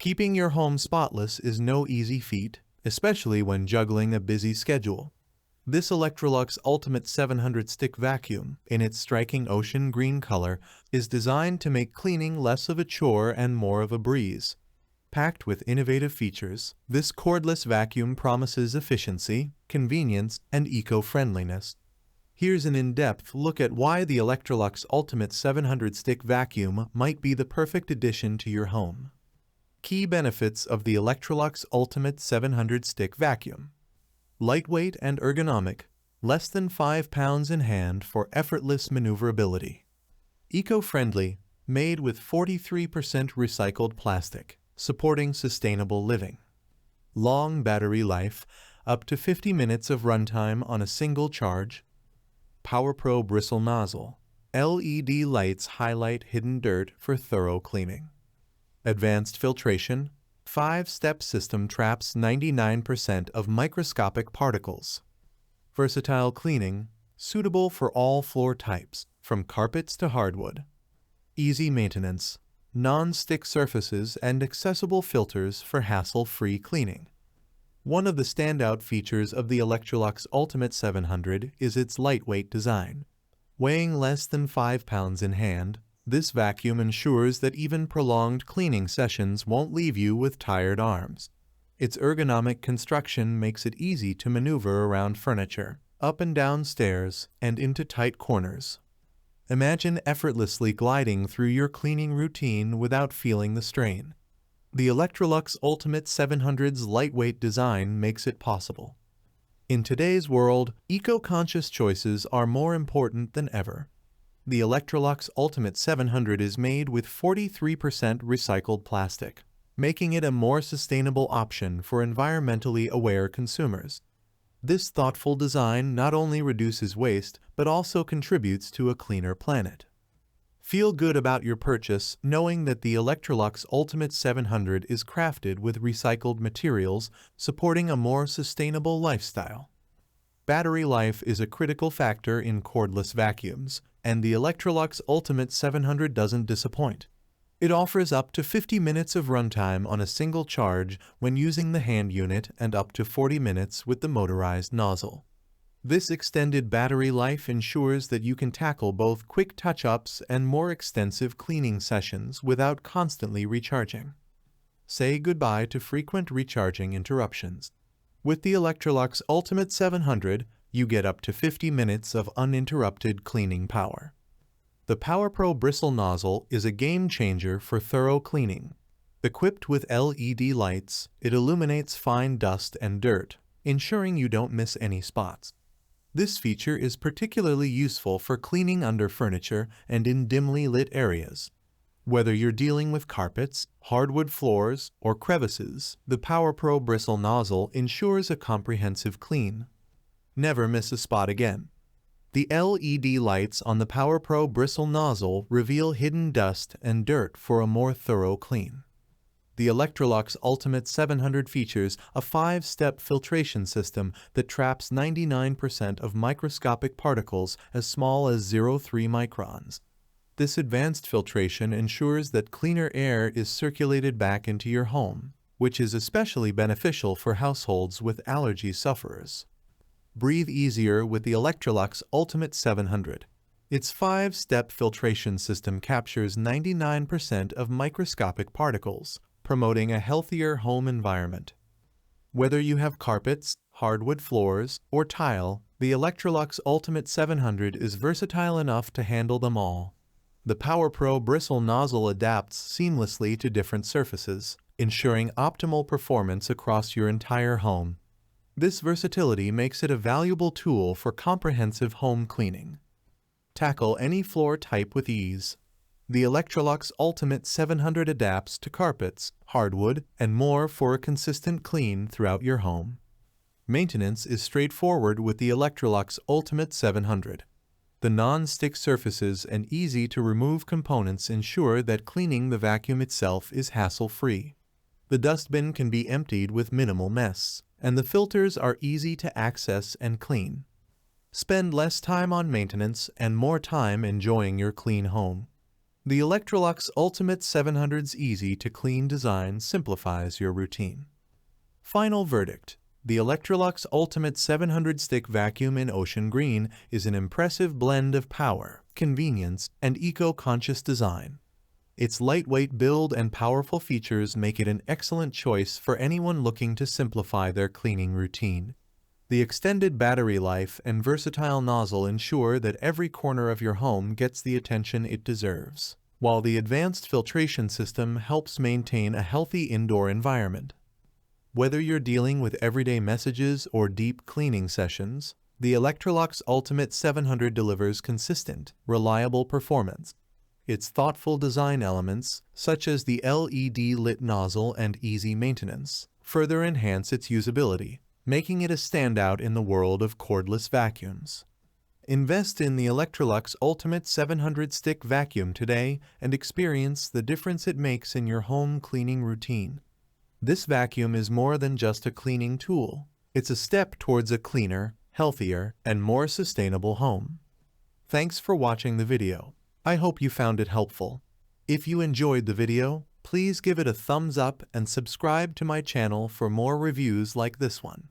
Keeping your home spotless is no easy feat, especially when juggling a busy schedule. This Electrolux Ultimate 700 stick vacuum, in its striking ocean green color, is designed to make cleaning less of a chore and more of a breeze. Packed with innovative features, this cordless vacuum promises efficiency, convenience, and eco-friendliness. Here's an in-depth look at why the Electrolux Ultimate 700 stick vacuum might be the perfect addition to your home. Key benefits of the Electrolux Ultimate 700 stick vacuum. Lightweight and ergonomic, less than 5 pounds in hand for effortless maneuverability. Eco-friendly, made with 43% recycled plastic, supporting sustainable living. Long battery life, up to 50 minutes of runtime on a single charge. PowerPro bristle nozzle. LED lights highlight hidden dirt for thorough cleaning. Advanced filtration. 5-step system traps 99% of microscopic particles. Versatile cleaning, suitable for all floor types, from carpets to hardwood. Easy maintenance, non-stick surfaces and accessible filters for hassle-free cleaning. One of the standout features of the Electrolux Ultimate 700 is its lightweight design. Weighing less than 5 pounds in hand, this vacuum ensures that even prolonged cleaning sessions won't leave you with tired arms. Its ergonomic construction makes it easy to maneuver around furniture, up and down stairs, and into tight corners. Imagine effortlessly gliding through your cleaning routine without feeling the strain. The Electrolux Ultimate 700's lightweight design makes it possible. In today's world, eco-conscious choices are more important than ever. The Electrolux Ultimate 700 is made with 43% recycled plastic, making it a more sustainable option for environmentally aware consumers. This thoughtful design not only reduces waste, but also contributes to a cleaner planet. Feel good about your purchase knowing that the Electrolux Ultimate 700 is crafted with recycled materials, supporting a more sustainable lifestyle. Battery life is a critical factor in cordless vacuums, and the Electrolux Ultimate 700 doesn't disappoint. It offers up to 50 minutes of runtime on a single charge when using the hand unit and up to 40 minutes with the motorized nozzle. This extended battery life ensures that you can tackle both quick touch-ups and more extensive cleaning sessions without constantly recharging. Say goodbye to frequent recharging interruptions. With the Electrolux Ultimate 700, you get up to 50 minutes of uninterrupted cleaning power. The PowerPro bristle nozzle is a game-changer for thorough cleaning. Equipped with LED lights, it illuminates fine dust and dirt, ensuring you don't miss any spots. This feature is particularly useful for cleaning under furniture and in dimly lit areas. Whether you're dealing with carpets, hardwood floors, or crevices, the PowerPro bristle nozzle ensures a comprehensive clean. Never miss a spot again. The LED lights on the PowerPro bristle nozzle reveal hidden dust and dirt for a more thorough clean. The Electrolux Ultimate 700 features a 5-step filtration system that traps 99% of microscopic particles as small as 0.3 microns. This advanced filtration ensures that cleaner air is circulated back into your home, which is especially beneficial for households with allergy sufferers. Breathe easier with the Electrolux Ultimate 700. Its 5-step filtration system captures 99% of microscopic particles, promoting a healthier home environment. Whether you have carpets, hardwood floors, or tile, the Electrolux Ultimate 700 is versatile enough to handle them all. The PowerPro bristle nozzle adapts seamlessly to different surfaces, ensuring optimal performance across your entire home. This versatility makes it a valuable tool for comprehensive home cleaning. Tackle any floor type with ease. The Electrolux Ultimate 700 adapts to carpets, hardwood, and more for a consistent clean throughout your home. Maintenance is straightforward with the Electrolux Ultimate 700. The non-stick surfaces and easy-to-remove components ensure that cleaning the vacuum itself is hassle-free. The dustbin can be emptied with minimal mess, and the filters are easy to access and clean. Spend less time on maintenance and more time enjoying your clean home. The Electrolux Ultimate700's easy-to-clean design simplifies your routine. Final verdict. The Electrolux Ultimate700 Stick Vacuum in Ocean Green is an impressive blend of power, convenience, and eco-conscious design. Its lightweight build and powerful features make it an excellent choice for anyone looking to simplify their cleaning routine. The extended battery life and versatile nozzle ensure that every corner of your home gets the attention it deserves, while the advanced filtration system helps maintain a healthy indoor environment. Whether you're dealing with everyday messages or deep cleaning sessions, the Electrolux Ultimate700 delivers consistent, reliable performance. Its thoughtful design elements, such as the LED lit nozzle and easy maintenance, further enhance its usability, making it a standout in the world of cordless vacuums. Invest in the Electrolux Ultimate700 Stick Vacuum today and experience the difference it makes in your home cleaning routine. This vacuum is more than just a cleaning tool. It's a step towards a cleaner, healthier, and more sustainable home. Thanks for watching the video. I hope you found it helpful. If you enjoyed the video, please give it a thumbs up and subscribe to my channel for more reviews like this one.